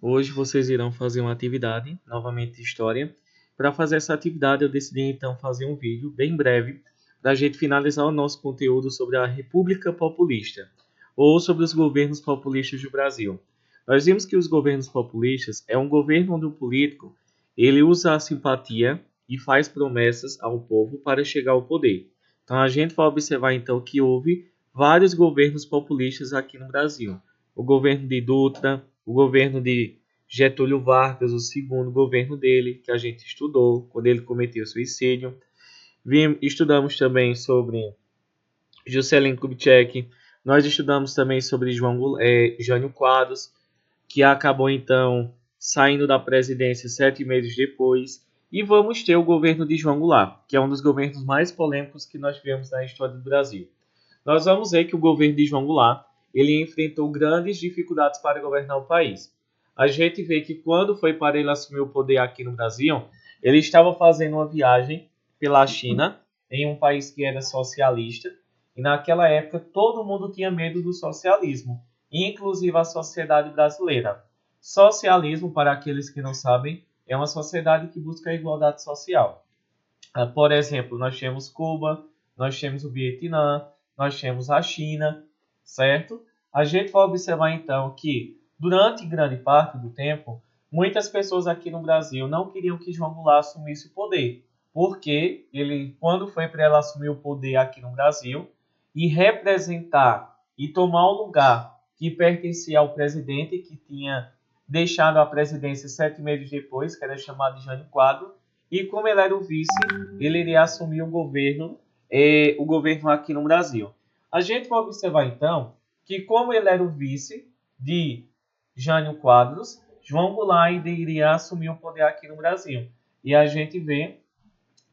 Hoje vocês irão fazer uma atividade, novamente de história. Para fazer essa atividade, eu decidi então fazer um vídeo bem breve para a gente finalizar o nosso conteúdo sobre a República Populista ou sobre os governos populistas do Brasil. Nós vimos que os governos populistas é um governo onde o político ele usa a simpatia e faz promessas ao povo para chegar ao poder. Então a gente vai observar então que houve vários governos populistas aqui no Brasil. O governo de Dutra, o governo de Getúlio Vargas, o segundo governo dele, que a gente estudou, quando ele cometeu suicídio. Estudamos também sobre Juscelino Kubitschek. Nós estudamos também sobre Jânio Quadros, que acabou então saindo da presidência 7 meses depois. E vamos ter o governo de João Goulart, que é um dos governos mais polêmicos que nós tivemos na história do Brasil. Nós vamos ver que o governo de João Goulart ele enfrentou grandes dificuldades para governar o país. A gente vê que quando foi para ele assumir o poder aqui no Brasil, ele estava fazendo uma viagem pela China, em um país que era socialista, e naquela época todo mundo tinha medo do socialismo, inclusive a sociedade brasileira. Socialismo, para aqueles que não sabem, é uma sociedade que busca a igualdade social. Por exemplo, nós temos Cuba, nós temos o Vietnã, nós temos a China, certo? A gente vai observar então que durante grande parte do tempo, muitas pessoas aqui no Brasil não queriam que João Goulart assumisse o poder, porque ele, quando foi para ela assumir o poder aqui no Brasil e representar e tomar o lugar que pertencia ao presidente que tinha deixado a presidência 7 meses depois, que era chamado de Jânio Quadros, e como ele era o vice, ele iria assumir o governo aqui no Brasil. A gente vai observar então que como ele era o vice de Jânio Quadros, João Goulart iria assumir o poder aqui no Brasil. E a gente vê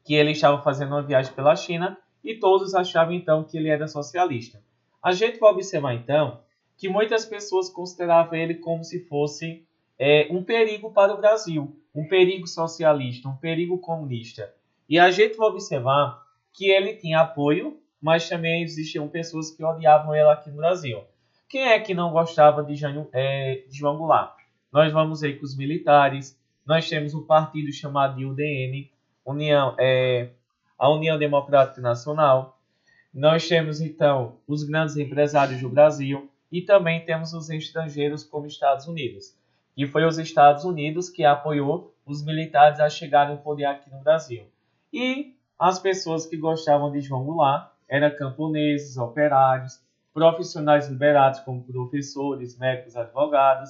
que ele estava fazendo uma viagem pela China e todos achavam então que ele era socialista. A gente vai observar então que muitas pessoas consideravam ele como se fosse um perigo para o Brasil, um perigo socialista, um perigo comunista. E a gente vai observar que ele tinha apoio, mas também existiam pessoas que odiavam ele aqui no Brasil. Quem é que não gostava de João Goulart? Nós vamos ver que os militares, nós temos um partido chamado de UDN, a União Democrática Nacional. Nós temos, então, os grandes empresários do Brasil e também temos os estrangeiros como Estados Unidos. E foi os Estados Unidos que apoiou os militares a chegarem ao poder aqui no Brasil. E as pessoas que gostavam de João Goulart eram camponeses, operários, profissionais liberados como professores, médicos, advogados.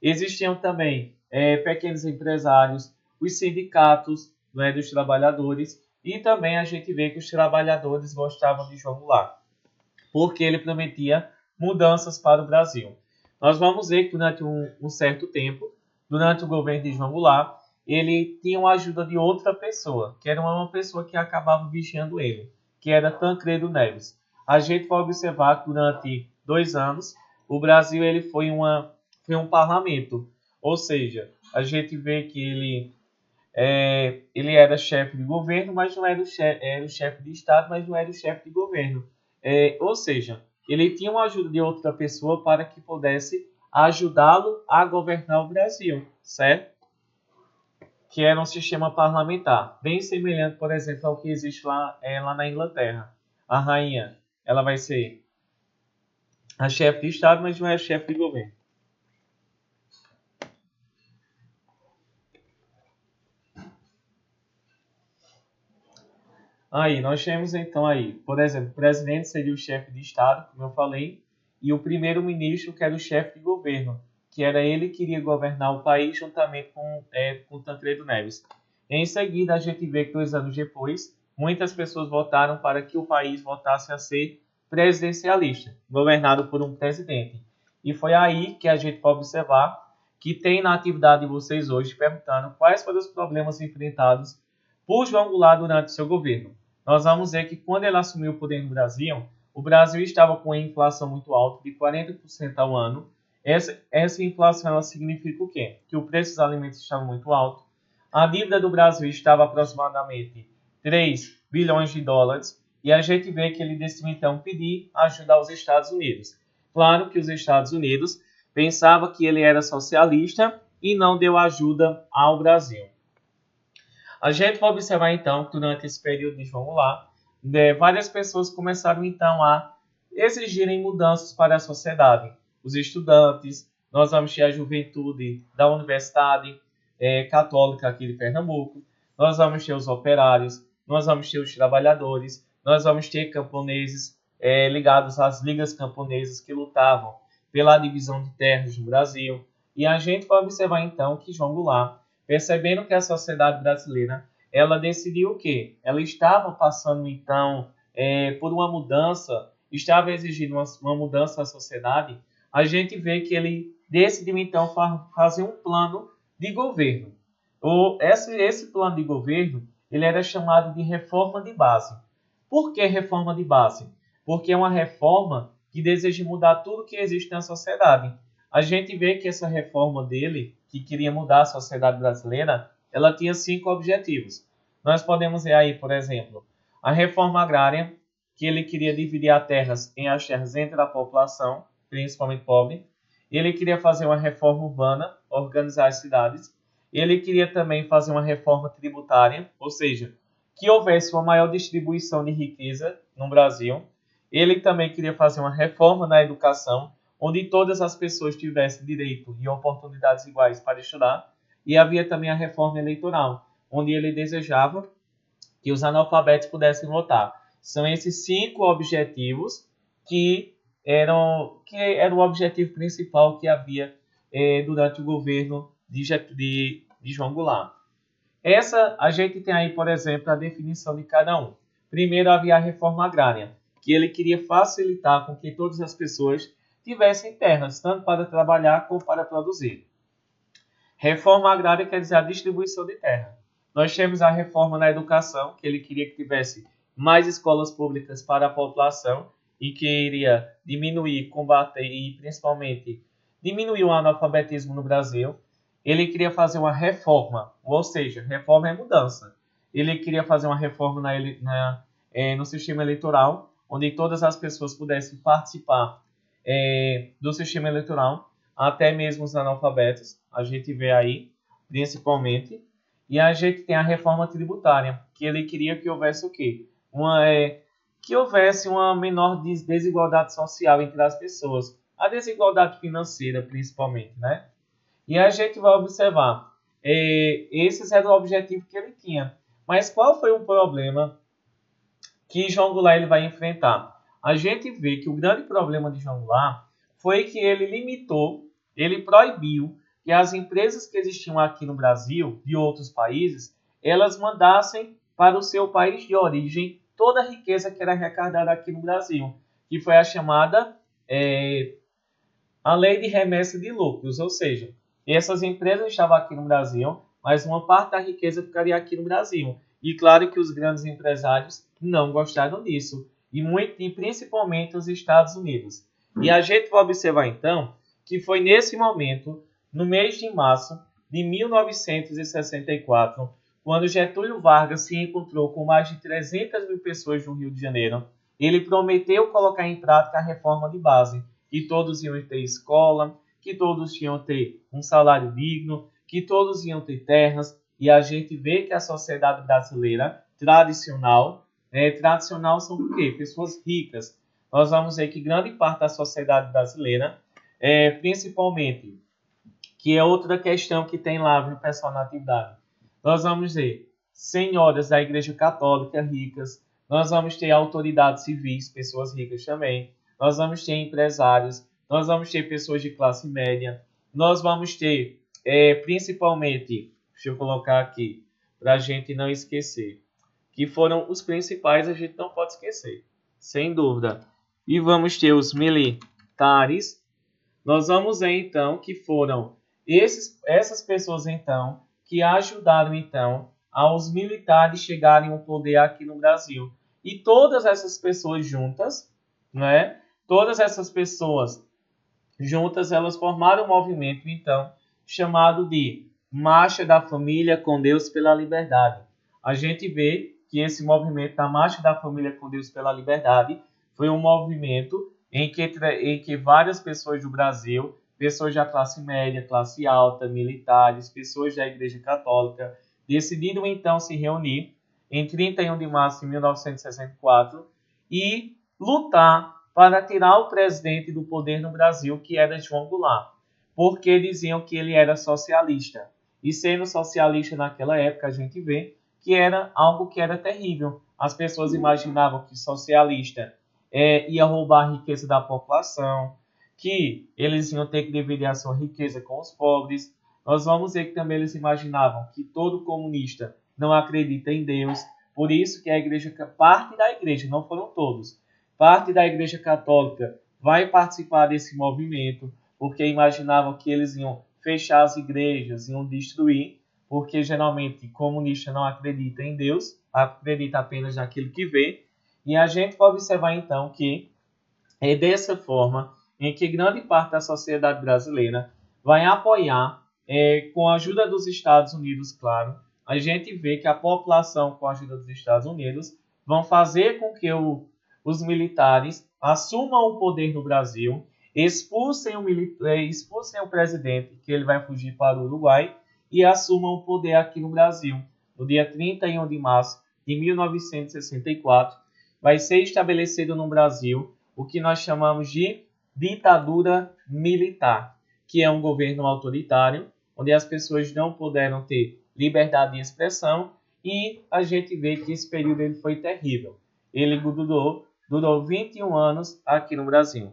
Existiam também pequenos empresários, os sindicatos, dos trabalhadores, e também a gente vê que os trabalhadores gostavam de João Goulart, porque ele prometia mudanças para o Brasil. Nós vamos ver que durante um certo tempo, durante o governo de João Goulart, ele tinha a ajuda de outra pessoa, que era uma pessoa que acabava vigiando ele, que era Tancredo Neves. A gente vai observar que durante 2 anos, o Brasil ele foi um parlamento, ou seja, a gente vê que ele era chefe de governo, mas não era o chefe de Estado, mas não era o chefe de governo. Ou seja, ele tinha uma ajuda de outra pessoa para que pudesse ajudá-lo a governar o Brasil, certo? Que era um sistema parlamentar, bem semelhante, por exemplo, ao que existe lá na Inglaterra. A rainha, ela vai ser a chefe de Estado, mas não é a chefe de governo. Aí, nós temos então aí, por exemplo, o presidente seria o chefe de Estado, como eu falei, e o primeiro-ministro que era o chefe de governo, que era ele que iria governar o país juntamente com Tancredo Neves. Em seguida, a gente vê que 2 anos depois, muitas pessoas votaram para que o país voltasse a ser presidencialista, governado por um presidente. E foi aí que a gente pode observar que tem na atividade de vocês hoje perguntando quais foram os problemas enfrentados por João Goulart durante seu governo. Nós vamos ver que quando ele assumiu o poder no Brasil, o Brasil estava com a inflação muito alta, de 40% ao ano. Essa inflação ela significa o quê? Que o preço dos alimentos estava muito alto. A dívida do Brasil estava aproximadamente 3 bilhões de dólares. E a gente vê que ele decidiu então pedir ajuda aos Estados Unidos. Claro que os Estados Unidos pensavam que ele era socialista e não deu ajuda ao Brasil. A gente vai observar então que durante esse período de João Goulart, várias pessoas começaram então a exigirem mudanças para a sociedade. Os estudantes, nós vamos ter a juventude da Universidade Católica aqui de Pernambuco, nós vamos ter os operários, nós vamos ter os trabalhadores, nós vamos ter camponeses ligados às ligas camponesas que lutavam pela divisão de terras no Brasil. E a gente vai observar então que João Goulart, percebendo que a sociedade brasileira, ela decidiu o quê? Ela estava passando então por uma mudança, estava exigindo uma mudança na sociedade. A gente vê que ele decidiu então fazer um plano de governo. Esse plano de governo, ele era chamado de reforma de base. Por que reforma de base? Porque é uma reforma que deseja mudar tudo que existe na sociedade. A gente vê que essa reforma dele, que queria mudar a sociedade brasileira, ela tinha 5 objetivos. Nós podemos ver aí, por exemplo, a reforma agrária, que ele queria dividir as terras entre a população, principalmente pobre. Ele queria fazer uma reforma urbana, organizar as cidades. Ele queria também fazer uma reforma tributária, ou seja, que houvesse uma maior distribuição de riqueza no Brasil. Ele também queria fazer uma reforma na educação, onde todas as pessoas tivessem direito e oportunidades iguais para estudar. E havia também a reforma eleitoral, onde ele desejava que os analfabetos pudessem votar. São esses 5 objetivos que eram o objetivo principal que havia durante o governo de João Goulart. A gente tem aí, por exemplo, a definição de cada um. Primeiro havia a reforma agrária, que ele queria facilitar com que todas as pessoas tivessem terras, tanto para trabalhar como para produzir. Reforma agrária quer dizer a distribuição de terra. Nós temos a reforma na educação, que ele queria que tivesse mais escolas públicas para a população e que iria diminuir, combater e principalmente diminuir o analfabetismo no Brasil. Ele queria fazer uma reforma, ou seja, reforma é mudança. Ele queria fazer uma reforma no sistema eleitoral, onde todas as pessoas pudessem participar do sistema eleitoral, até mesmo os analfabetos, a gente vê aí, principalmente. E a gente tem a reforma tributária, que ele queria que houvesse o quê? Que houvesse uma menor desigualdade social entre as pessoas, a desigualdade financeira, principalmente, né? E a gente vai observar, esses eram o objetivo que ele tinha. Mas qual foi o problema que João Goulart ele vai enfrentar? A gente vê que o grande problema de João Goulart foi que ele proibiu que as empresas que existiam aqui no Brasil, de outros países, elas mandassem para o seu país de origem toda a riqueza que era arrecadada aqui no Brasil, que foi a chamada a Lei de Remessa de Lucros, ou seja, essas empresas estavam aqui no Brasil, mas uma parte da riqueza ficaria aqui no Brasil. E claro que os grandes empresários não gostaram disso, e principalmente os Estados Unidos. E a gente vai observar então que foi nesse momento, no mês de março de 1964, quando Getúlio Vargas se encontrou com mais de 300 mil pessoas no Rio de Janeiro, ele prometeu colocar em prática a reforma de base, que todos iam ter escola, que todos iam ter um salário digno, que todos iam ter terras, e a gente vê que a sociedade brasileira tradicional são o quê? Pessoas ricas. Nós vamos ver que grande parte da sociedade brasileira, principalmente, que é outra questão que tem lá no pessoal na atividade, nós vamos ver senhoras da Igreja Católica ricas, nós vamos ter autoridades civis, pessoas ricas também, nós vamos ter empresários, nós vamos ter pessoas de classe média, nós vamos ter, principalmente, deixa eu colocar aqui, para a gente não esquecer, que foram os principais, a gente não pode esquecer, sem dúvida. E vamos ter os militares. Nós vamos ver, então, que foram essas pessoas, então, que ajudaram, então, aos militares chegarem ao poder aqui no Brasil. E todas essas pessoas juntas, né? Todas essas pessoas juntas, elas formaram um movimento, então, chamado de Marcha da Família com Deus pela Liberdade. A gente vê que esse movimento da Marcha da Família com Deus pela Liberdade foi um movimento em que várias pessoas do Brasil pessoas da classe média, classe alta, militares, pessoas da Igreja Católica, decidiram então se reunir em 31 de março de 1964 e lutar para tirar o presidente do poder no Brasil, que era João Goulart, porque diziam que ele era socialista. E sendo socialista naquela época, a gente vê que era algo que era terrível. As pessoas imaginavam que socialista ia roubar a riqueza da população, que eles iam ter que dividir a sua riqueza com os pobres. Nós vamos ver que também eles imaginavam que todo comunista não acredita em Deus, por isso que a igreja, parte da igreja, não foram todos, parte da igreja católica vai participar desse movimento, porque imaginavam que eles iam fechar as igrejas, iam destruir, porque geralmente comunista não acredita em Deus, acredita apenas naquilo que vê. E a gente pode observar então que é dessa forma em que grande parte da sociedade brasileira vai apoiar, com a ajuda dos Estados Unidos, claro. A gente vê que a população, com a ajuda dos Estados Unidos, vão fazer com que os militares assumam o poder no Brasil, expulsem o presidente, que ele vai fugir para o Uruguai, e assumam o poder aqui no Brasil. No dia 31 de março de 1964, vai ser estabelecido no Brasil o que nós chamamos de ditadura militar, que é um governo autoritário, onde as pessoas não puderam ter liberdade de expressão, e a gente vê que esse período ele foi terrível. Ele durou 21 anos aqui no Brasil.